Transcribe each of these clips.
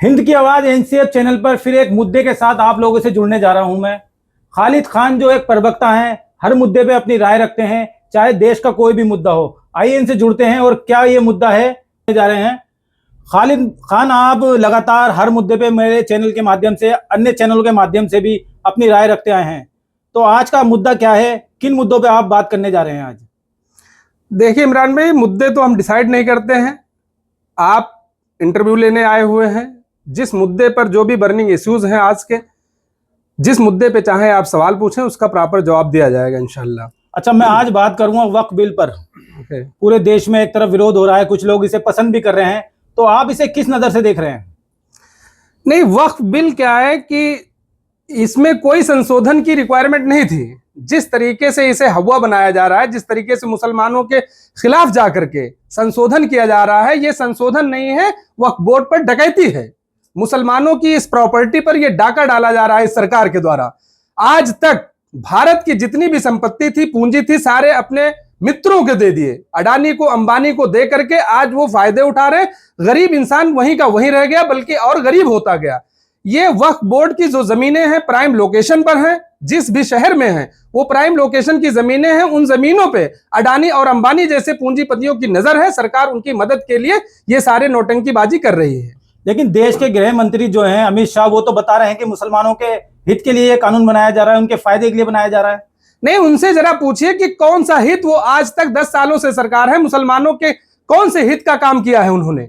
हिंद की आवाज NCF channel पर फिर एक मुद्दे के साथ आप लोगों से जुड़ने जा रहा हूं मैं। खालिद खान जो एक प्रवक्ता हैं, हर मुद्दे पे अपनी राय रखते हैं, चाहे देश का कोई भी मुद्दा हो। आइए इनसे जुड़ते हैं और क्या ये मुद्दा है जा रहे हैं। खालिद खान, आप लगातार हर मुद्दे पे मेरे चैनल के माध्यम से, अन्य चैनलों के माध्यम से भी अपनी राय रखते आए हैं, तो आज का मुद्दा क्या है, किन मुद्दों पे आप बात करने जा रहे हैं आज? देखिए इमरान भाई, मुद्दे तो हम डिसाइड नहीं करते हैं। आप इंटरव्यू लेने आए हुए हैं, जिस मुद्दे पर जो भी बर्निंग इश्यूज हैं आज के, जिस मुद्दे पे चाहे आप सवाल पूछें, उसका प्रॉपर जवाब दिया जाएगा इंशाल्लाह। अच्छा, मैं आज बात करूंगा वक्फ बिल पर। पूरे देश में एक तरफ विरोध हो रहा है, कुछ लोग इसे पसंद भी कर रहे हैं, तो आप इसे किस नजर से देख रहे हैं? नहीं, वक्फ बिल क्या है कि इसमें कोई संशोधन की रिक्वायरमेंट नहीं थी। जिस तरीके से इसे हवा बनाया जा रहा है, जिस तरीके से मुसलमानों के खिलाफ जाकर के संशोधन किया जा रहा है, यह संशोधन नहीं है, वक्फ बोर्ड पर डकैती है। मुसलमानों की इस प्रॉपर्टी पर यह डाका डाला जा रहा है इस सरकार के द्वारा। आज तक भारत की जितनी भी संपत्ति थी, पूंजी थी, सारे अपने मित्रों को दे दिए, अडानी को, अंबानी को दे करके आज वो फायदे उठा रहे। गरीब इंसान वहीं का वहीं रह गया, बल्कि और गरीब होता गया। ये वक्फ बोर्ड की जो जमीनें हैं, प्राइम लोकेशन पर हैं, जिस भी शहर में हैं वो प्राइम लोकेशन की जमीनें हैं। उन जमीनों पे अडानी और अंबानी जैसे पूंजीपतियों की नजर है। सरकार उनकी मदद के लिए ये सारे नौटंकीबाजी कर रही है। लेकिन देश के गृह मंत्री जो हैं अमित शाह, वो तो बता रहे हैं कि मुसलमानों के हित के लिए कानून बनाया जा रहा है, उनके फायदे के लिए बनाया जा रहा है। नहीं, उनसे जरा पूछिए कि कौन सा हित, वो आज तक 10 सालों से सरकार है, मुसलमानों के कौन से हित का काम किया है उन्होंने?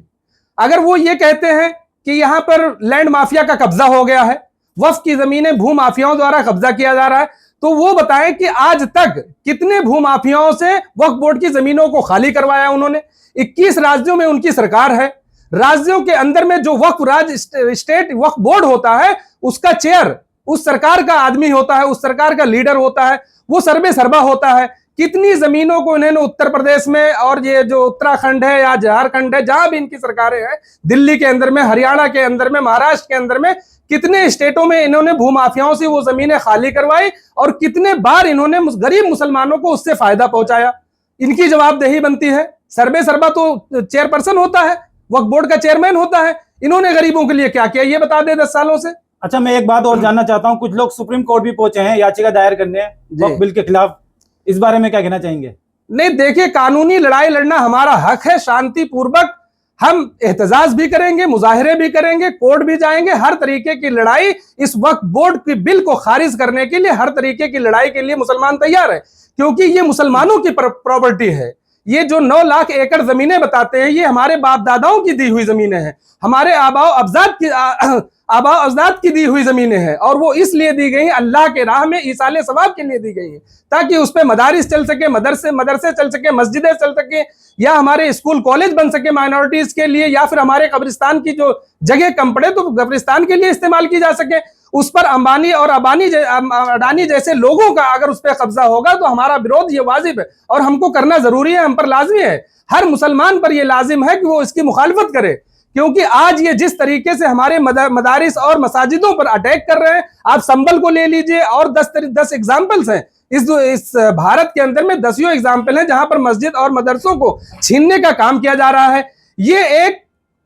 अगर वो ये कहते हैं कि यहां पर लैंड माफिया का कब्जा हो गया है, वक्फ की जमीनें भू माफियाओं द्वारा कब्जा किया जा रहा है, तो वो बताएं कि आज तक कितने भू माफियाओं से वक्फ बोर्ड की जमीनों को खाली करवाया उन्होंने। 21 राज्यों में उनकी सरकार है। राज्यों के अंदर में जो वक्फ स्टेट वक्फ बोर्ड होता है, उसका चेयर उस सरकार का आदमी होता है, उस सरकार का लीडर होता है, वो सर्वे सर्वा होता है। कितनी जमीनों को इन्होंने उत्तर प्रदेश में, और ये जो उत्तराखंड है या झारखंड है, जहां भी इनकी सरकारें हैं, दिल्ली के अंदर में, हरियाणा के अंदर में, महाराष्ट्र के अंदर में, कितने स्टेटों में इन्होंने भूमाफियाओं से वो जमीनें खाली करवाई, और कितने बार इन्होंने गरीब मुसलमानों को उससे फायदा पहुंचाया। इनकी जवाबदेही बनती है। सर्वे सर्वा तो चेयरपर्सन होता है, वक्फ बोर्ड का चेयरमैन होता है। इन्होंने गरीबों के लिए क्या किया, ये बता दे 10 सालों से। अच्छा, मैं एक बात और जानना चाहता हूं, कुछ लोग सुप्रीम कोर्ट भी पहुंचे हैं याचिका दायर करने वक्फ बिल के खिलाफ, इस बारे में क्या कहना चाहेंगे? नहीं, देखिए, कानूनी लड़ाई लड़ना हमारा हक है। शांतिपूर्वक हम एहतजाज भी करेंगे, मुजाहिरे भी करेंगे, कोर्ट भी जाएंगे। हर तरीके की लड़ाई, इस वक्फ बोर्ड के बिल को खारिज करने के लिए, हर तरीके की लड़ाई के लिए मुसलमान तैयार है, क्योंकि ये मुसलमानों की प्रॉपर्टी है। ये जो 9 लाख एकड़ जमीनें बताते हैं, ये हमारे बाप दादाओं की दी हुई जमीनें हैं, हमारे आबाओ अजदाद की दी हुई जमीनें हैं, और वो इसलिए दी गई हैं, अल्लाह के राह में ईसाले सवाब के लिए दी गई हैं, ताकि उस पर मदारिस चल सके, मदरसे चल सके, मस्जिदें चल सके, या हमारे स्कूल कॉलेज बन सके माइनॉरिटीज के लिए, या फिर हमारे कब्रिस्तान की जो जगह कम पड़े तो कब्रिस्तान के लिए इस्तेमाल की जा सके। उस पर अंबानी और अडानी जैसे लोगों का अगर उस पर कब्जा होगा तो हमारा विरोध ये वाजिब है, और हमको करना जरूरी है, हम पर लाजमी है। हर मुसलमान पर यह लाजिम है कि वो इसकी मुखालफत करे, क्योंकि आज ये जिस तरीके से हमारे मदारिस और मसाजिदों पर अटैक कर रहे हैं, आप संबल को ले लीजिए, और 10 एग्जाम्पल्स हैं इस भारत के अंदर में, 10 एग्जाम्पल हैं जहां पर मस्जिद और मदरसों को छीनने का काम किया जा रहा है। ये एक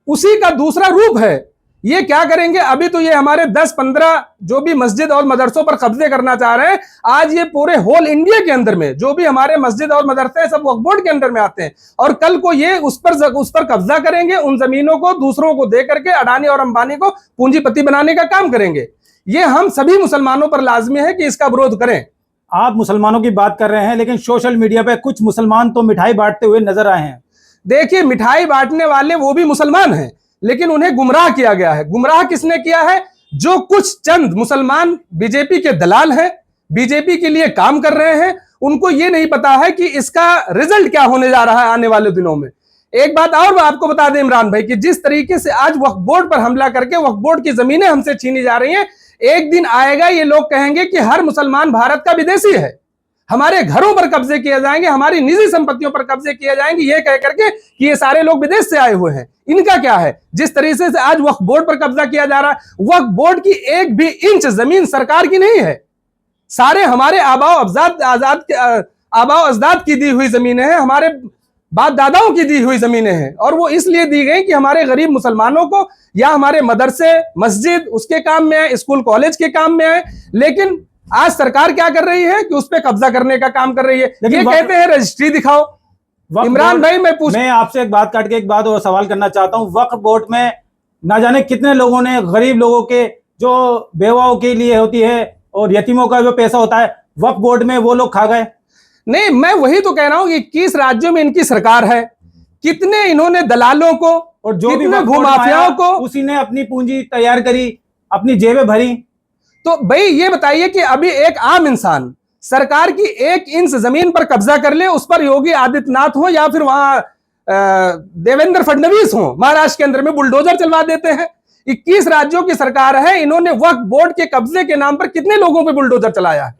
उसी का दूसरा रूप है। ये क्या करेंगे, अभी तो ये हमारे 10-15 जो भी मस्जिद और मदरसों पर कब्जे करना चाह रहे हैं, आज ये पूरे होल इंडिया के अंदर में जो भी हमारे मस्जिद और मदरसे सब वक्फ बोर्ड के अंदर में आते हैं, और कल को ये उस पर कब्जा करेंगे, उन जमीनों को दूसरों को दे करके अडानी और अंबानी को पूंजीपति बनाने का काम करेंगे। ये हम सभी मुसलमानों पर लाजमी है कि इसका विरोध करें। आप मुसलमानों की बात कर रहे हैं, लेकिन सोशल मीडिया पे कुछ मुसलमान तो मिठाई बांटते हुए नजर आए हैं। देखिए, मिठाई बांटने वाले वो भी मुसलमान हैं, लेकिन उन्हें गुमराह किया गया है। गुमराह किसने किया है? जो कुछ चंद मुसलमान बीजेपी के दलाल हैं, बीजेपी के लिए काम कर रहे हैं, उनको ये नहीं पता है कि इसका रिजल्ट क्या होने जा रहा है आने वाले दिनों में। एक बात और मैं आपको बता दें इमरान भाई, कि जिस तरीके से आज वक्फ बोर्ड पर हमला करके वक्फ बोर्ड की जमीनें हमसे छीनी जा रही हैं, एक दिन आएगा ये लोग कहेंगे कि हर मुसलमान भारत का विदेशी है, हमारे घरों पर कब्जे किए जाएंगे, हमारी निजी संपत्तियों पर कब्जे किए जाएंगे, ये कह करके कि ये सारे लोग विदेश से आए हुए हैं। इनका क्या है? जिस तरीके से आज वक्फ बोर्ड पर कब्जा किया जा रहा है, वक्फ बोर्ड की एक भी इंच जमीन सरकार की नहीं है, सारे हमारे आबाओ अजदाद की दी हुई जमीनें हैं, हमारे बाप दादाओं की दी हुई जमीनें हैं, और वो इसलिए दी गई कि हमारे गरीब मुसलमानों को या हमारे मदरसे मस्जिद उसके काम में आए, स्कूल कॉलेज के काम में आए। लेकिन आज सरकार क्या कर रही है कि उस पर कब्जा करने का काम कर रही है। ये कहते हैं रजिस्ट्री दिखाओ। इमरान भाई मैं आपसे एक बात काट के एक बात और सवाल करना चाहता हूँ। वक्फ बोर्ड में ना जाने कितने लोगों ने, गरीब लोगों के जो बेवाओं के लिए होती है और यतीमों का जो पैसा होता है, वक्फ बोर्ड में वो लोग खा गए। नहीं, मैं वही तो कह रहा हूं, 21 राज्यों में इनकी सरकार है, कितने इन्होंने दलालों को और जो भी भूमाफियाओं को, उसी ने अपनी पूंजी तैयार करी, अपनी जेबें भरी। तो भाई ये बताइए कि अभी एक आम इंसान सरकार की 1 इंच जमीन पर कब्जा कर ले, उस पर योगी आदित्यनाथ हो या फिर वहां देवेंद्र फडणवीस हो, महाराष्ट्र के अंदर में बुलडोजर चलवा देते हैं। 21 राज्यों की सरकार है, इन्होंने वक्फ बोर्ड के कब्जे के नाम पर कितने लोगों पे बुलडोजर चलाया है।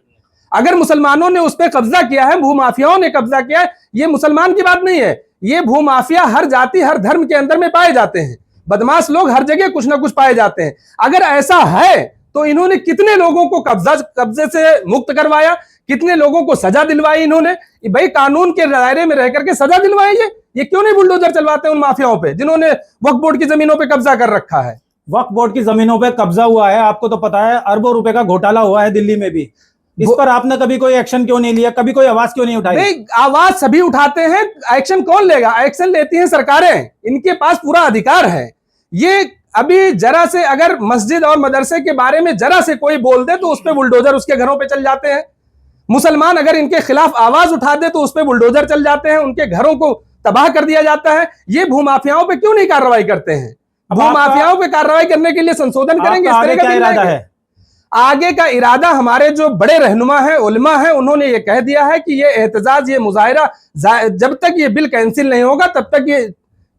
अगर मुसलमानों ने उस पर कब्जा किया है, भूमाफियाओं ने कब्जा किया है, ये मुसलमान की बात नहीं है, ये भूमाफिया हर जाति हर धर्म के अंदर में पाए जाते हैं। बदमाश लोग हर जगह कुछ ना कुछ पाए जाते हैं। अगर ऐसा है तो इन्होंने कितने लोगों को कब्जे से मुक्त करवाया, कितने लोगों को सजा दिलवाई इन्होंने। भाई कानून के दायरे में रह करके सजा दिलवाई। ये क्यों नहीं बुलडोजर चलवाते उन माफियाओं पे जिन्होंने वक्फ बोर्ड की जमीनों पे कब्जा कर रखा है। वक्फ बोर्ड की जमीनों पे कब्जा हुआ है, आपको तो पता है, अरबों रुपए का घोटाला हुआ है दिल्ली में भी। इस पर आपने कभी कोई एक्शन क्यों नहीं लिया, कभी कोई आवाज क्यों नहीं उठाई? नहीं, आवाज सभी उठाते हैं, एक्शन कौन लेगा? एक्शन लेती हैं सरकारें, इनके पास पूरा अधिकार है। ये अभी जरा से अगर मस्जिद और मदरसे के बारे में जरा से कोई बोल दे तो उस पर बुलडोजर उसके घरों पे चल जाते हैं। मुसलमान अगर इनके खिलाफ आवाज उठा दे तो उस पर बुलडोजर चल जाते हैं, उनके घरों को तबाह कर दिया जाता है। ये भूमाफियाओं पे क्यों नहीं कार्रवाई करते हैं? भूमाफियाओं पे कार्रवाई करने के लिए संशोधन करेंगे। इस तरह का इरादा है। आगे का इरादा हमारे जो बड़े रहनुमा हैं, उलमा हैं, उन्होंने ये कह दिया है कि ये एहतजाज, ये मुजाहिरा जब तक ये बिल कैंसिल नहीं होगा तब तक ये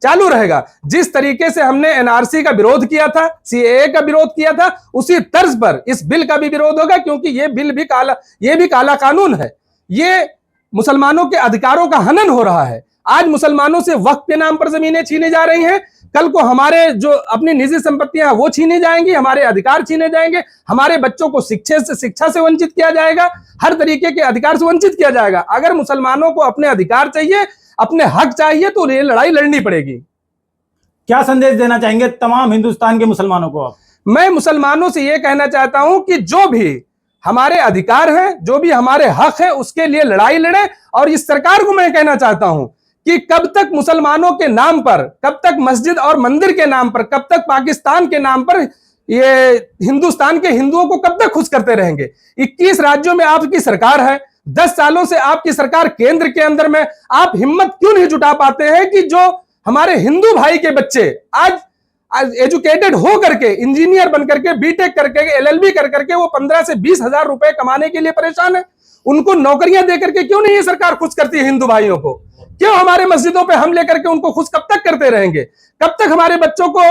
चालू रहेगा। जिस तरीके से हमने एनआरसी का विरोध किया था, सीएए का विरोध किया था, उसी तर्ज पर इस बिल का भी विरोध होगा, क्योंकि ये बिल भी काला कानून है। ये मुसलमानों के अधिकारों का हनन हो रहा है। आज मुसलमानों से वक्फ के नाम पर जमीनें छीनी जा रही हैं, कल को हमारे जो अपनी निजी संपत्तियां वो छीनी जाएंगी, हमारे अधिकार छीने जाएंगे, हमारे बच्चों को शिक्षा से वंचित किया जाएगा, हर तरीके के अधिकार से वंचित किया जाएगा। अगर मुसलमानों को अपने अधिकार चाहिए, अपने हक चाहिए, तो ये लड़ाई लड़नी पड़ेगी। क्या संदेश देना चाहेंगे तमाम हिंदुस्तान के मुसलमानों को आप? मैं मुसलमानों से यह कहना चाहता हूं कि जो भी हमारे अधिकार हैं, जो भी हमारे हक है, उसके लिए लड़ाई लड़े। और इस सरकार को मैं कहना चाहता हूं कि कब तक मुसलमानों के नाम पर, कब तक मस्जिद और मंदिर के नाम पर, कब तक पाकिस्तान के नाम पर ये हिंदुस्तान के हिंदुओं को कब तक खुश करते रहेंगे? 21 राज्यों में आपकी सरकार है, 10 सालों से आपकी सरकार केंद्र के अंदर में, आप हिम्मत क्यों नहीं जुटा पाते हैं कि जो हमारे हिंदू भाई के बच्चे आज एजुकेटेड हो करके, इंजीनियर बन करके, बीटेक करके, एलएलबी कर करके वो 15 से 20 हजार रुपए कमाने के लिए परेशान है, उनको नौकरियां दे करके क्यों नहीं ये सरकार खुश करती है हिंदू भाइयों को? क्यों हमारे मस्जिदों पे हमले करके उनको खुश कब तक करते रहेंगे? कब तक हमारे बच्चों को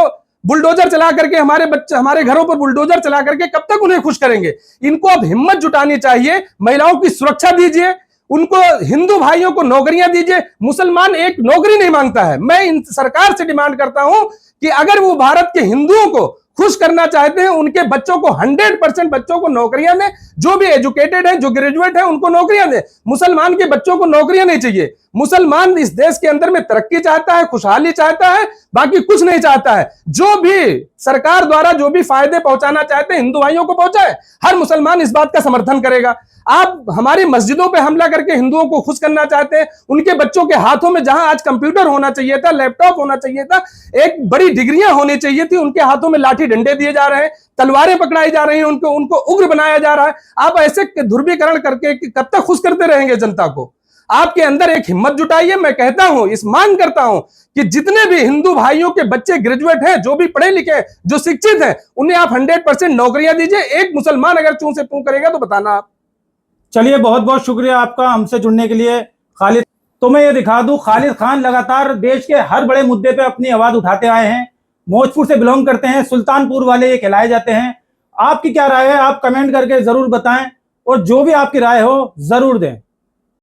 बुलडोजर चला करके, हमारे घरों पर बुलडोजर चला करके कब तक उन्हें खुश करेंगे? इनको अब हिम्मत जुटानी चाहिए। महिलाओं की सुरक्षा दीजिए, उनको, हिंदू भाइयों को नौकरियां दीजिए। मुसलमान एक नौकरी नहीं मांगता है। मैं इन सरकार से डिमांड करता हूं कि अगर वो भारत के हिंदुओं को खुश करना चाहते हैं, उनके बच्चों को 100% बच्चों को नौकरियां दें। जो भी एजुकेटेड है, जो ग्रेजुएट है, उनको नौकरियां दें। मुसलमान के बच्चों को नौकरियां नहीं चाहिए। मुसलमान इस देश के अंदर में तरक्की चाहता है, खुशहाली चाहता है, बाकी कुछ नहीं चाहता है। जो भी सरकार द्वारा जो भी फायदे पहुंचाना चाहते हैं हिंदू भाइयों को पहुंचाए, हर मुसलमान इस बात का समर्थन करेगा। आप हमारी मस्जिदों पे हमला करके हिंदुओं को खुश करना चाहते हैं, उनके बच्चों के हाथों में जहां आज कंप्यूटर होना चाहिए था, लैपटॉप होना चाहिए था, एक बड़ी डिग्रियां होनी चाहिए थी, उनके हाथों में लाठी डंडे दिए जा रहे हैं, तलवारें पकड़ाई जा रही हैं, उनको उग्र बनाया जा रहा है। आप ऐसे ध्रुवीकरण करके कब तक खुश करते रहेंगे जनता को? आपके अंदर एक हिम्मत जुटाइए। मैं कहता हूं, इस मांग करता हूं कि जितने भी हिंदू भाइयों के बच्चे ग्रेजुएट हैं, जो भी पढ़े लिखे, जो शिक्षित हैं, उन्हें आप 100% नौकरियां दीजिए। एक मुसलमान अगर चूं से पूं करेगा तो बताना आप। चलिए, बहुत बहुत शुक्रिया आपका हमसे जुड़ने के लिए खालिद। तो मैं ये दिखा दूं, खालिद खान लगातार देश के हर बड़े मुद्दे पे अपनी आवाज उठाते आए हैं। मौजपुर से बिलोंग करते हैं, सुल्तानपुर वाले ये कहलाए जाते हैं। आपकी क्या राय है? आप कमेंट करके जरूर बताएं, और जो भी आपकी राय हो जरूर दें।